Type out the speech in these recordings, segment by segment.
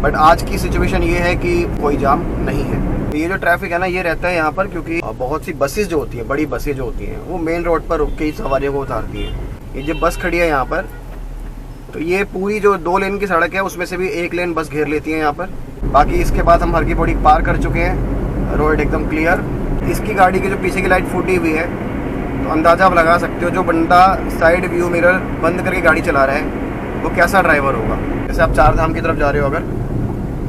But आज की situation ये है कि कोई जाम नहीं है। तो ये जो ट्रैफिक है ना, ये रहता है यहाँ पर क्योंकि बहुत सी बसेस जो होती हैं, बड़ी बसें जो होती हैं, वो मेन रोड पर रुक के ही सवारियों को उतारती हैं। ये जो बस खड़ी है यहाँ पर, तो ये पूरी जो 2 लेन की सड़क है उसमें से भी 1 लेन बस घेर लेती है यहाँ पर। बाकी इसके बाद हम हर की पौड़ी पार कर चुके हैं, रोड एकदम क्लियर। इसकी गाड़ी की जो पीछे की लाइट फूटी हुई है, तो अंदाज़ा आप लगा सकते हो जो बंदा साइड व्यू मिरर बंद करके गाड़ी चला रहा है वो कैसा ड्राइवर होगा। जैसे आप 4 धाम की तरफ जा रहे हो अगर,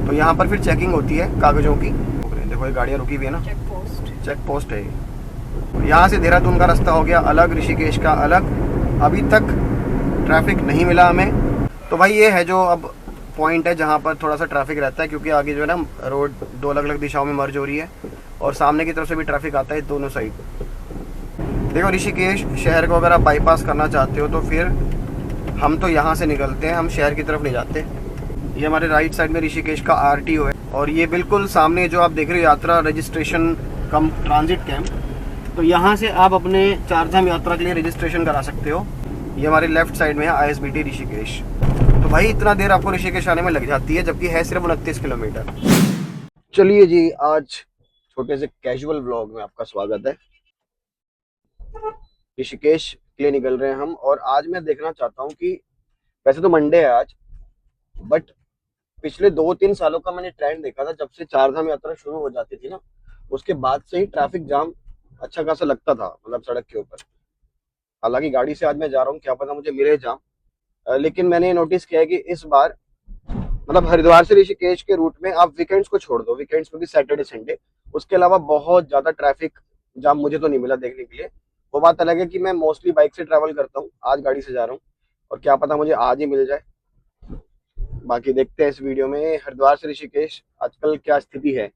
तो यहाँ पर फिर चेकिंग होती है कागज़ों की। देखो ये गाड़ियाँ रुकी हुई है ना, चेक पोस्ट है ये। यहाँ से देहरादून का रास्ता हो गया अलग, ऋषिकेश का अलग। अभी तक ट्रैफिक नहीं मिला हमें। तो भाई ये है जो अब पॉइंट है जहाँ पर थोड़ा सा ट्रैफिक रहता है, क्योंकि आगे जो है ना रोड 2 अलग अलग दिशाओं में मर्ज हो रही है और सामने की तरफ से भी ट्रैफिक आता है दोनों साइड। देखो ऋषिकेश शहर को अगर आप बाईपास करना चाहते हो तो फिर हम तो यहाँ से निकलते हैं, हम शहर की तरफ नहीं जाते। ये हमारे राइट साइड में ऋषिकेश का RTO है और ये बिल्कुल सामने जो आप देख रहे हो यात्रा रजिस्ट्रेशन कम ट्रांजिट कैंप, तो यहाँ से आप अपने 4 धाम यात्रा के लिए रजिस्ट्रेशन करा सकते हो। ये हमारे लेफ्ट साइड में है ISBT ऋषिकेश। तो भाई इतना देर आपको ऋषिकेश आने में लग जाती है, जबकि है सिर्फ 29 किलोमीटर। चलिए जी, आज छोटे से कैजुअल व्लॉग में आपका स्वागत है। ऋषिकेश के लिए निकल रहे हैं हम, और आज मैं देखना चाहता हूँ कि वैसे तो मंडे है आज, बट पिछले 2-3 सालों का मैंने ट्रेंड देखा था। जब से 4 धाम यात्रा शुरू हो जाती थी ना, उसके बाद से ही ट्रैफिक जाम अच्छा खासा लगता था, मतलब सड़क के ऊपर। हालांकि गाड़ी से आज मैं जा रहा हूँ, क्या पता मुझे मिले जाम, लेकिन मैंने नोटिस किया है कि इस बार मतलब हरिद्वार से ऋषिकेश के रूट में आप वीकेंड्स को छोड़ दो, वीकेंड्स में भी सैटरडे संडे, उसके अलावा बहुत ज्यादा ट्रैफिक जाम मुझे तो नहीं मिला देखने के लिए। वो बात अलग है कि मैं मोस्टली बाइक से ट्रैवल करता हूँ, आज गाड़ी से जा रहा हूँ और क्या पता मुझे आज ही मिल जाए। बाकी देखते हैं इस वीडियो में हरिद्वार से ऋषिकेश आजकल क्या स्थिति है।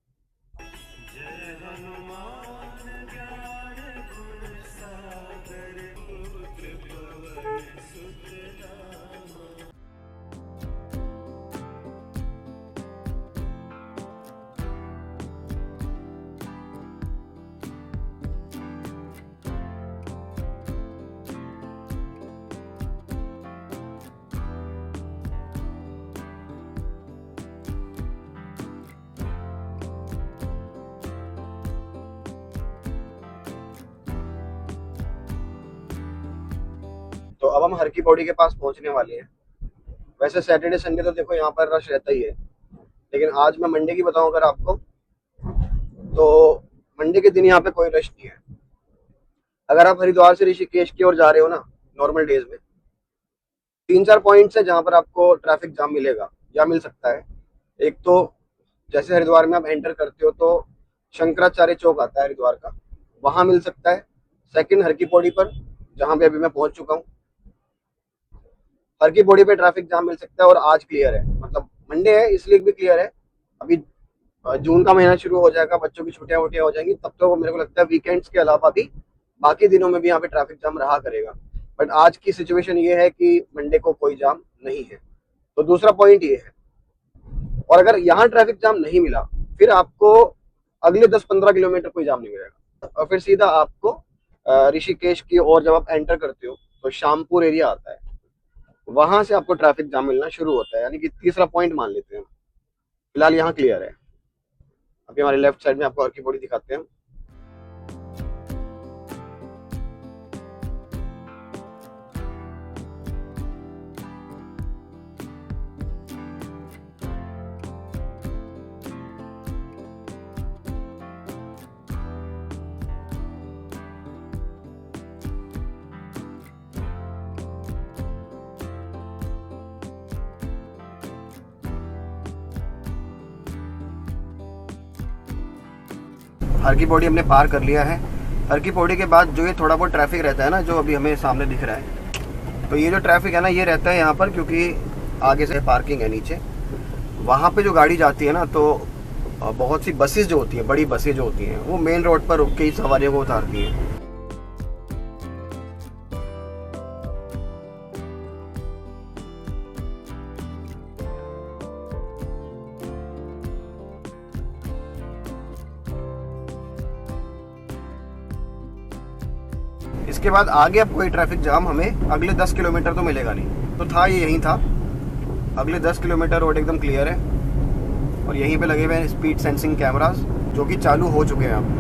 तो अब हम हर की पौड़ी के पास पहुंचने वाले हैं। वैसे सैटरडे संडे तो देखो यहाँ पर रश रहता ही है, लेकिन आज मैं मंडे की बताऊं अगर आपको, तो मंडे के दिन यहाँ पे कोई रश नहीं है। अगर आप हरिद्वार से ऋषिकेश की ओर जा रहे हो ना, नॉर्मल डेज में 3-4 पॉइंट्स है जहाँ पर आपको ट्रैफिक जाम मिलेगा या मिल सकता है। एक तो जैसे हरिद्वार में आप एंटर करते हो तो शंकराचार्य चौक आता है हरिद्वार का, वहां मिल सकता है। सेकंड हर की पौड़ी पर, जहां पे अभी मैं पहुंच चुका हूँ, हर की पौड़ी पे ट्रैफिक जाम मिल सकता है। और आज क्लियर है, मतलब मंडे है इसलिए भी क्लियर है। अभी जून का महीना शुरू हो जाएगा, बच्चों की छुट्टियां वुट्टियां हो जाएंगी, तब तो मेरे को लगता है वीकेंड्स के अलावा भी बाकी दिनों में भी यहाँ पे ट्रैफिक जाम रहा करेगा। बट आज की सिचुएशन ये है कि मंडे को कोई जाम नहीं है। तो दूसरा पॉइंट ये है, और अगर यहाँ ट्रैफिक जाम नहीं मिला फिर आपको अगले 10-15 किलोमीटर कोई जाम नहीं मिलेगा, और फिर सीधा आपको ऋषिकेश की ओर जब आप एंटर करते हो तो शामपुर एरिया आता है, वहां से आपको ट्रैफिक जाम मिलना शुरू होता है। यानी कि तीसरा पॉइंट मान लेते हैं। फिलहाल यहाँ क्लियर है। अभी हमारे लेफ्ट साइड में आपको हर की पौड़ी दिखाते हैं। हर की पौड़ी हमने पार कर लिया है। हर की पौड़ी के बाद जो ये थोड़ा बहुत ट्रैफिक रहता है ना, जो अभी हमें सामने दिख रहा है, तो ये जो ट्रैफिक है ना, ये रहता है यहाँ पर क्योंकि आगे से पार्किंग है नीचे। वहाँ पे जो गाड़ी जाती है ना, तो बहुत सी बसेस जो होती हैं, बड़ी बसें जो होती हैं, वो मेन रोड पर रुक के ही सवारियों को उतारती हैं। इसके बाद आगे अब कोई ट्रैफिक जाम हमें अगले 10 किलोमीटर तो मिलेगा नहीं। तो था ये यहीं था, अगले 10 किलोमीटर रोड एकदम क्लियर है। और यहीं पे लगे हुए हैं स्पीड सेंसिंग कैमरास जो कि चालू हो चुके हैं अब।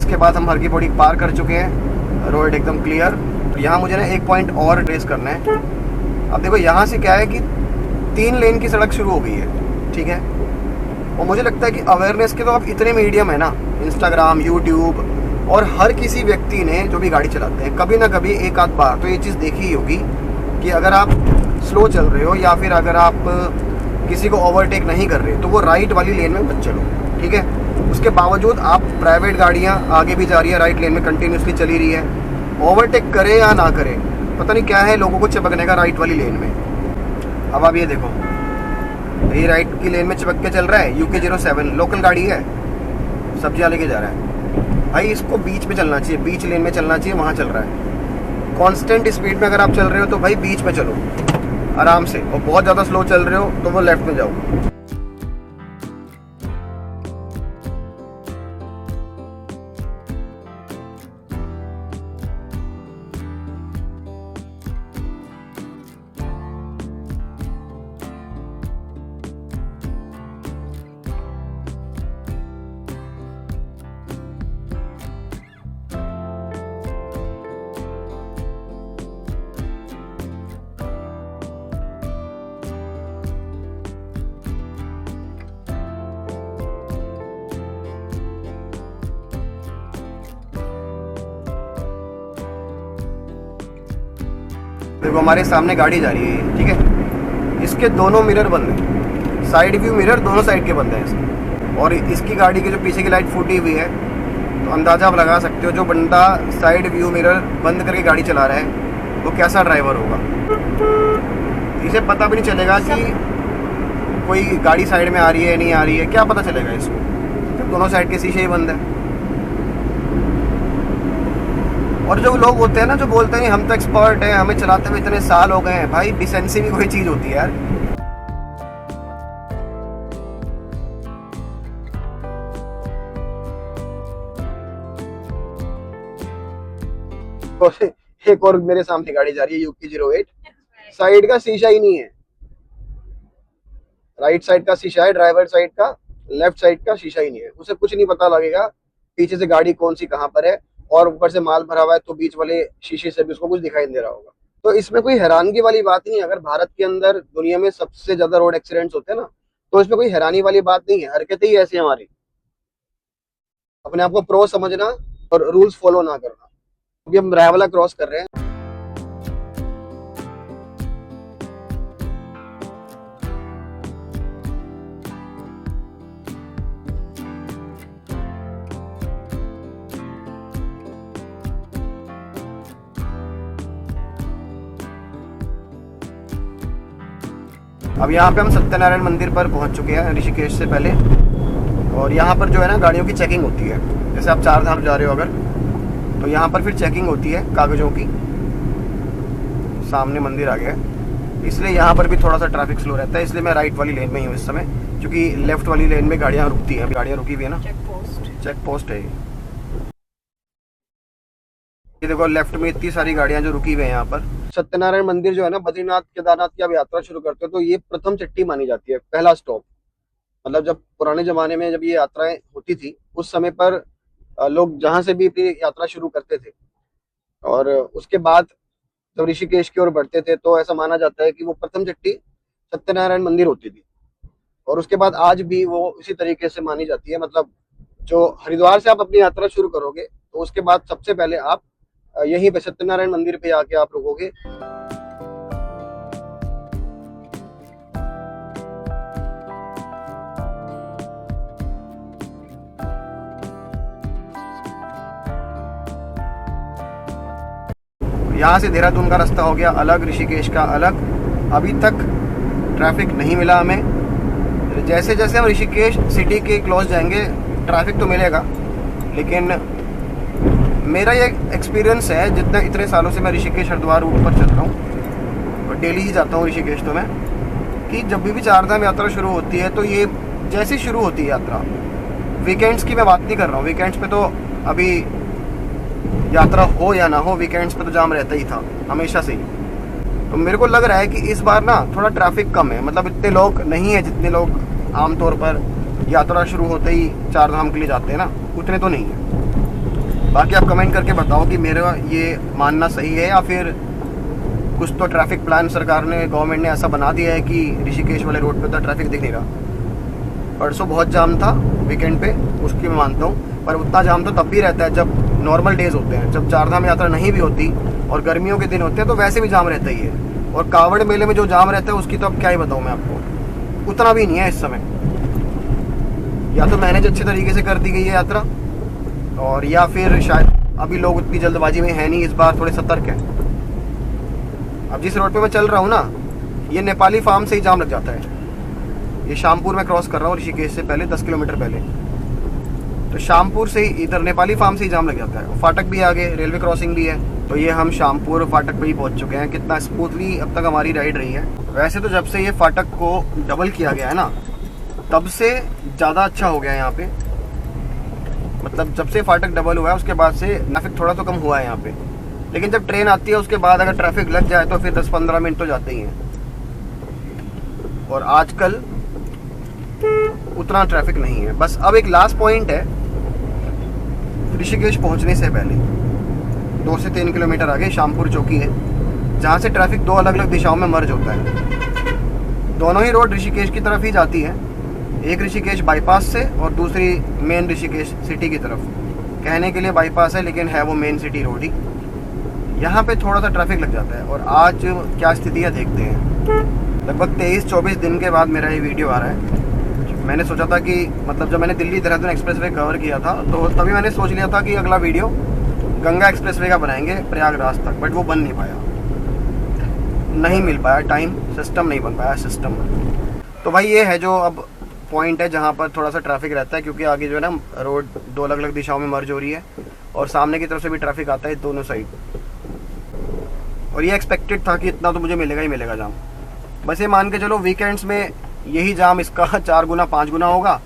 इसके बाद हम हर की पौड़ी पार कर चुके हैं, रोड एकदम क्लियर। यहाँ मुझे ना एक पॉइंट और ट्रेस करना है। अब देखो यहाँ से क्या है कि 3 लेन की सड़क शुरू हो गई है, ठीक है। और मुझे लगता है कि अवेयरनेस के तो अब इतने मीडियम है ना, इंस्टाग्राम, यूट्यूब, और हर किसी व्यक्ति ने जो भी गाड़ी चलाते हैं कभी ना कभी एक आध बार तो ये चीज़ देखी ही होगी कि अगर आप स्लो चल रहे हो या फिर अगर आप किसी को ओवरटेक नहीं कर रहे तो वो राइट वाली लेन में मत चलो, ठीक है। उसके बावजूद आप प्राइवेट गाड़ियाँ आगे भी जा रही है, राइट लेन में कंटिन्यूसली चली रही है, ओवरटेक करे या ना करे पता नहीं क्या है लोगों को चिपकने का राइट वाली लेन में। अब आप ये देखो, ये राइट की लेन में चिपक के चल रहा है, UK07 लोकल गाड़ी है, सब्जियाँ लेके जा रहा है। भाई इसको बीच में चलना चाहिए, बीच लेन में चलना चाहिए, वहाँ चल रहा है। कांस्टेंट स्पीड में अगर आप चल रहे हो तो भाई बीच में चलो आराम से, और बहुत ज़्यादा स्लो चल रहे हो तो वो लेफ्ट में जाओ। देखो हमारे सामने गाड़ी जा रही है, ठीक है। इसके दोनों मिरर बंद हैं, साइड व्यू मिरर दोनों साइड के बंद हैं इसके। और इसकी गाड़ी की जो पीछे की लाइट फूटी हुई है तो अंदाज़ा आप लगा सकते हो जो बंदा साइड व्यू मिरर बंद करके गाड़ी चला रहा है वो कैसा ड्राइवर होगा। इसे पता भी नहीं चलेगा कि कोई गाड़ी साइड में आ रही है नहीं आ रही है, क्या पता चलेगा इसको जब दोनों साइड के शीशे ही बंद है। और जो लोग होते हैं ना जो बोलते हैं हम तो एक्सपर्ट हैं, हमें चलाते हुए इतने साल हो गए हैं, भाई डिसेंसी भी कोई चीज़ होती है यार। एक और मेरे सामने गाड़ी जा रही है UK08, साइड का शीशा ही नहीं है, राइट साइड का शीशा है ड्राइवर साइड का, लेफ्ट साइड का शीशा ही नहीं है। उसे कुछ नहीं पता लगेगा पीछे से गाड़ी कौन सी कहाँ पर है, और ऊपर से माल भरा हुआ है तो बीच वाले शीशे से भी उसको कुछ दिखाई नहीं दे रहा होगा। तो इसमें कोई हैरानगी वाली बात नहीं है। अगर भारत के अंदर दुनिया में सबसे ज्यादा रोड एक्सीडेंट्स होते हैं ना, तो इसमें कोई हैरानी वाली बात नहीं है। हरकतें ही ऐसी हमारी, अपने आप को प्रो समझना और रूल्स फॉलो ना करना। अभी हम रायवाला क्रॉस कर रहे हैं। अब यहाँ पे हम सत्यनारायण मंदिर पर पहुँच चुके हैं ऋषिकेश से पहले। और यहाँ पर जो है ना गाड़ियों की चेकिंग होती है, जैसे आप 4 धाम जा रहे हो अगर, तो यहाँ पर फिर चेकिंग होती है कागज़ों की। सामने मंदिर आ गया है, इसलिए यहाँ पर भी थोड़ा सा ट्रैफिक स्लो रहता है। इसलिए मैं राइट वाली लेन में ही हूँ इस समय, क्योंकि लेफ्ट वाली लेन में गाड़ियाँ रुकती हैं। गाड़ियाँ रुकी हुई है ना, चेक पोस्ट है ये देखो लेफ्ट में इतनी सारी गाड़ियाँ जो रुकी हुई है यहाँ पर। सत्यनारायण मंदिर जो है ना, बद्रीनाथ केदारनाथ की आप यात्रा शुरू करते हो तो ये प्रथम चट्टी मानी जाती है, पहला स्टॉप। मतलब जब पुराने जमाने में जब ये यात्राएं होती थी उस समय पर लोग जहां से भी अपनी यात्रा शुरू करते थे और उसके बाद जब ऋषिकेश की ओर बढ़ते थे तो ऐसा माना जाता है कि वो प्रथम चट्टी सत्यनारायण मंदिर होती थी। और उसके बाद आज भी वो इसी तरीके से मानी जाती है। मतलब जो हरिद्वार से आप अपनी यात्रा शुरू करोगे तो उसके बाद सबसे पहले आप यहीं पे सत्यनारायण मंदिर पे आके आप रुकोगे। यहाँ से देहरादून का रास्ता हो गया अलग, ऋषिकेश का अलग। अभी तक ट्रैफिक नहीं मिला हमें। जैसे जैसे हम ऋषिकेश सिटी के क्लोज जाएंगे ट्रैफिक तो मिलेगा, लेकिन मेरा ये एक्सपीरियंस है, जितना इतने सालों से मैं ऋषिकेश हरिद्वार रूट पर चल रहा हूँ और डेली ही जाता हूँ ऋषिकेश, तो मैं कि जब भी चारधाम यात्रा शुरू होती है तो ये जैसी शुरू होती है यात्रा, वीकेंड्स की मैं बात नहीं कर रहा हूँ, वीकेंड्स पे तो अभी यात्रा हो या ना हो, वीकेंड्स पे तो जाम रहता ही था हमेशा से ही। तो मेरे को लग रहा है कि इस बार ना थोड़ा ट्रैफिक कम है, मतलब इतने लोग नहीं है जितने लोग आमतौर पर यात्रा शुरू होते ही चारधाम के लिए जाते हैं ना, उतने तो नहीं है। बाकी आप कमेंट करके बताओ कि मेरा ये मानना सही है या फिर कुछ तो ट्रैफिक प्लान सरकार ने, गवर्नमेंट ने ऐसा बना दिया है कि ऋषिकेश वाले रोड पे तो ट्रैफिक दिख नहीं रहा। परसों बहुत जाम था वीकेंड पे, उसकी मैं मानता हूँ, पर उतना जाम तो तब भी रहता है जब नॉर्मल डेज होते हैं, जब चारधाम यात्रा नहीं भी होती और गर्मियों के दिन होते हैं तो वैसे भी जाम रहता ही है। और कावड़ मेले में जो जाम रहता है उसकी तो अब क्या ही बताऊँ मैं आपको, उतना भी नहीं है इस समय। या तो मैनेज अच्छे तरीके से कर दी गई है यात्रा, और या फिर शायद अभी लोग उतनी जल्दबाजी में है नहीं, इस बार थोड़े सतर्क हैं। अब जिस रोड पे मैं चल रहा हूँ ना, ये नेपाली फार्म से ही जाम लग जाता है। ये शामपुर में क्रॉस कर रहा हूँ ऋषिकेश से पहले 10 किलोमीटर पहले, तो शामपुर से ही इधर नेपाली फार्म से ही जाम लग जाता है। फाटक भी आगे, रेलवे क्रॉसिंग भी है, तो ये हम शामपुर फाटक पे ही पहुंच चुके हैं। कितना स्मूथली अब तक हमारी राइड रही है। वैसे तो जब से ये फाटक को डबल किया गया है ना, तब से ज़्यादा अच्छा हो गया है यहाँ पे। मतलब जब से फाटक डबल हुआ है उसके बाद से ट्रैफिक थोड़ा तो कम हुआ है यहाँ पे, लेकिन जब ट्रेन आती है उसके बाद अगर ट्रैफिक लग जाए तो फिर 10-15 मिनट तो जाते ही हैं। और आजकल उतना ट्रैफिक नहीं है। बस अब एक लास्ट पॉइंट है, ऋषिकेश पहुंचने से पहले 2 से 3 किलोमीटर आगे शामपुर चौकी है, जहाँ से ट्रैफिक 2 अलग अलग दिशाओं में मर्ज होता है। दोनों ही रोड ऋषिकेश की तरफ ही जाती है, एक ऋषिकेश बाईपास से और दूसरी मेन ऋषिकेश सिटी की तरफ। कहने के लिए बाईपास है लेकिन है वो मेन सिटी रोड ही। यहाँ पे थोड़ा सा ट्रैफिक लग जाता है। और आज क्या स्थिति है देखते हैं। लगभग 23-24 दिन के बाद मेरा ये वीडियो आ रहा है। मैंने सोचा था कि मतलब जब मैंने दिल्ली देहरादून एक्सप्रेसवे कवर किया था तो तभी मैंने सोच लिया था कि अगला वीडियो गंगा एक्सप्रेसवे का बनाएंगे प्रयागराज तक, बट वो बन नहीं पाया, नहीं मिल पाया टाइम, सिस्टम नहीं बन पाया सिस्टम। तो भाई ये है जो अब पॉइंट है जहाँ पर थोड़ा सा ट्रैफिक रहता है, क्योंकि आगे जो है ना रोड 2 अलग अलग दिशाओं में मर्ज हो रही है और सामने की तरफ से भी ट्रैफिक आता है दोनों साइड। और ये एक्सपेक्टेड था कि इतना तो मुझे मिलेगा ही मिलेगा जाम। बस ये मान के चलो वीकेंड्स में यही जाम इसका 4 गुना 5 गुना होगा।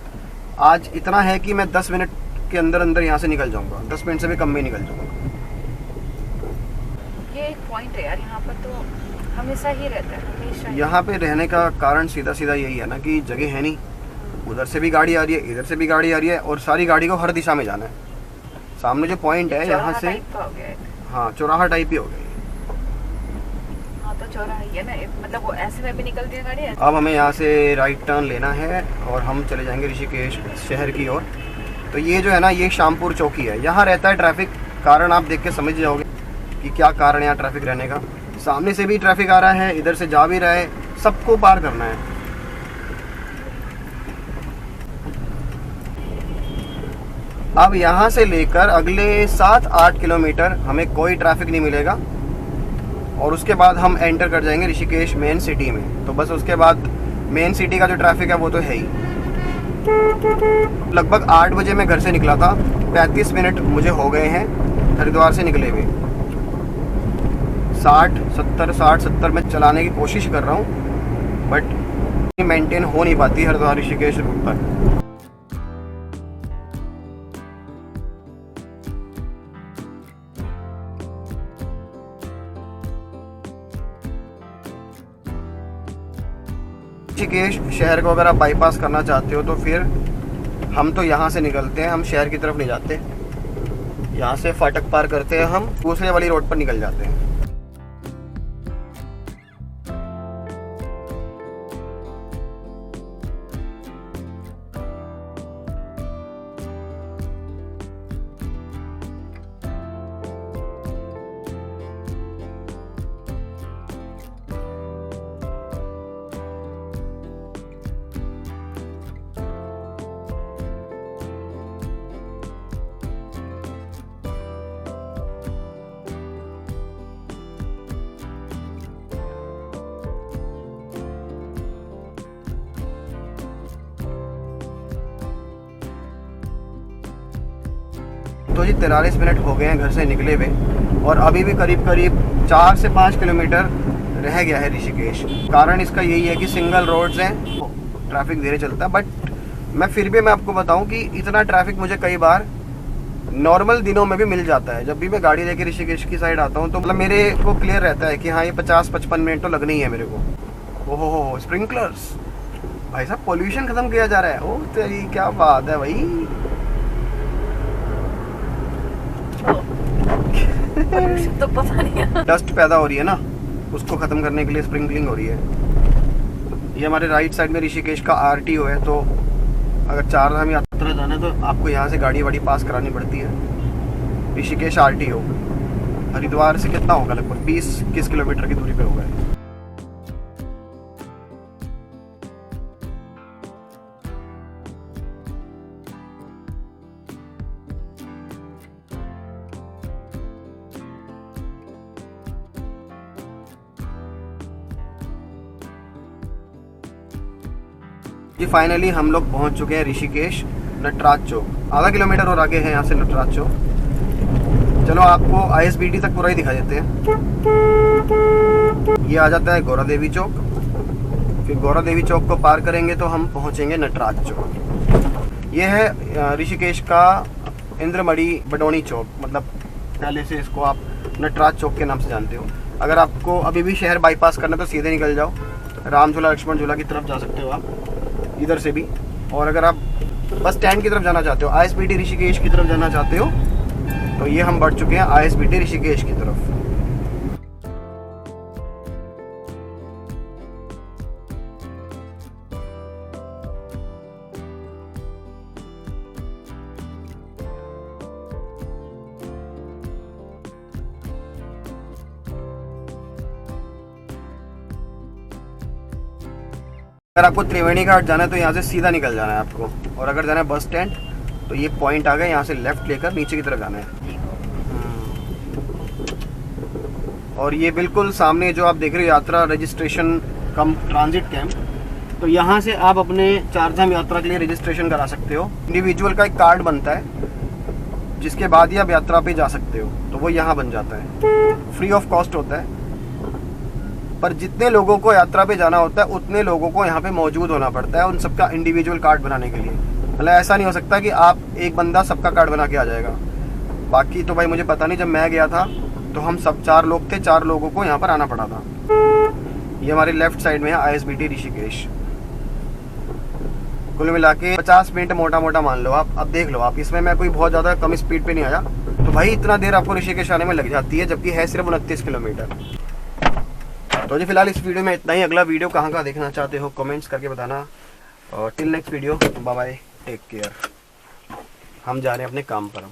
आज इतना है कि मैं 10 मिनट के अंदर अंदर यहाँ से निकल जाऊँगा, 10 मिनट से भी कम में निकल जाऊँगा। ये एक पॉइंट है यार, यहाँ पर तो हमेशा ही रहता है, हमेशा। यहाँ पे रहने का कारण सीधा सीधा यही है ना कि जगह है नहीं, उधर से भी गाड़ी आ रही है, इधर से भी गाड़ी आ रही है और सारी गाड़ी को हर दिशा में जाना है। सामने जो पॉइंट है यहाँ से, हाँ चौराहा टाइप ही हो गया। तो चौराहा ही है ना, मतलब वो ऐसे में भी निकलती है गाड़ी। अब हमें यहाँ से राइट टर्न लेना है और हम चले जाएंगे ऋषिकेश शहर की ओर। तो ये जो है ना, ये शामपुर चौकी है, यहाँ रहता है ट्रैफिक। कारण आप देख के समझ जाओगे कि क्या कारण है यहाँ ट्रैफिक रहने का। सामने से भी ट्रैफिक आ रहा है, इधर से जा भी रहा है, सबको पार करना है। अब यहाँ से लेकर अगले 7-8 किलोमीटर हमें कोई ट्रैफिक नहीं मिलेगा और उसके बाद हम एंटर कर जाएंगे ऋषिकेश मेन सिटी में। तो बस उसके बाद मेन सिटी का जो ट्रैफिक है वो तो है ही। लगभग 8 बजे मैं घर से निकला था, 35 मिनट मुझे हो गए हैं हरिद्वार से निकले हुए। 60-70 में चलाने की कोशिश कर रहा हूँ, बट मेंटेन हो नहीं पाती हरिद्वार ऋषिकेश रूट पर। ऋषिकेश शहर को अगर आप बाईपास करना चाहते हो तो फिर हम तो यहाँ से निकलते हैं, हम शहर की तरफ नहीं जाते, यहाँ से फाटक पार करते हैं, हम दूसरे वाली रोड पर निकल जाते हैं। तो जी 43 मिनट हो गए हैं घर से निकले हुए, और अभी भी करीब करीब 4 से 5 किलोमीटर रह गया है ऋषिकेश। कारण इसका यही है कि सिंगल रोड्स हैं, ट्रैफिक धीरे चलता है। बट मैं आपको बताऊं कि इतना ट्रैफिक मुझे कई बार नॉर्मल दिनों में भी मिल जाता है। जब भी मैं गाड़ी लेके ऋषिकेश की साइड आता हूँ तो मतलब मेरे को क्लियर रहता है कि हाँ ये 50-55 मिनट तो लगने ही है मेरे को। ओहो स्प्रिंकलर्स, भाई साहब पोल्यूशन खत्म किया जा रहा है। ओह तेरी क्या बात है भाई। तो पता नहीं है। डस्ट पैदा हो रही है ना, उसको खत्म करने के लिए स्प्रिंकलिंग हो रही है। ये हमारे राइट साइड में ऋषिकेश का RTO है, तो अगर 4 धाम यात्रा जाना है तो आपको यहाँ से गाड़ी वाड़ी पास करानी पड़ती है। ऋषिकेश RTO हरिद्वार से कितना होगा, लगभग 20-21 किलोमीटर की दूरी पे होगा। जी फाइनली हम लोग पहुंच चुके हैं ऋषिकेश नटराज चौक। आधा किलोमीटर और आगे है यहाँ से नटराज चौक। चलो आपको ISBT तक पूरा ही दिखा देते हैं। ये आ जाता है गौरा देवी चौक, फिर गौरा देवी चौक को पार करेंगे तो हम पहुंचेंगे नटराज चौक। ये है ऋषिकेश का इंद्रमणि बडोनी चौक, मतलब पहले से इसको आप नटराज चौक के नाम से जानते हो। अगर आपको अभी भी शहर बाईपास करना तो सीधे निकल जाओ, राम झूला लक्ष्मण झूला की तरफ जा सकते हो आप इधर से भी। और अगर आप बस स्टैंड की तरफ जाना चाहते हो, ISBT ऋषिकेश की तरफ जाना चाहते हो, तो ये हम बढ़ चुके हैं ISBT ऋषिकेश की तरफ। अगर आपको त्रिवेणी घाट जाना है तो यहाँ से सीधा निकल जाना है आपको, और अगर जाना है बस स्टैंड तो ये पॉइंट आ गया, यहाँ से लेफ्ट लेकर नीचे की तरफ जाना है। और ये बिल्कुल सामने जो आप देख रहे हो यात्रा रजिस्ट्रेशन कम ट्रांजिट कैंप, तो यहाँ से आप अपने 4 धाम यात्रा के लिए रजिस्ट्रेशन करा सकते हो। इंडिविजुअल का एक कार्ड बनता है जिसके बाद ही आप यात्रा पे जा सकते हो, तो वो यहाँ बन जाता है। फ्री ऑफ कॉस्ट होता है, पर जितने लोगों को यात्रा पे जाना होता है उतने लोगों को यहाँ पे मौजूद होना पड़ता है उन सबका इंडिविजुअल कार्ड बनाने के लिए। मतलब ऐसा नहीं हो सकता कि आप एक बंदा सबका कार्ड बना के आ जाएगा। बाकी तो भाई मुझे पता नहीं, जब मैं गया था तो हम सब 4 लोग थे, 4 लोगों को यहाँ पर आना पड़ा था। ये हमारे लेफ्ट साइड में है ISBT ऋषिकेश। कुल मिला के 50 मिनट मोटा मोटा मान लो आप। अब देख लो आप, इसमें मैं कोई बहुत ज़्यादा कम स्पीड पे नहीं आया, तो भाई इतना देर आपको ऋषिकेश आने में लग जाती है, जबकि है सिर्फ 29 किलोमीटर। तो जी फिलहाल इस वीडियो में इतना ही। अगला वीडियो कहाँ का देखना चाहते हो कमेंट्स करके बताना। और till next video, bye bye, take care. हम जा रहे हैं अपने काम पर।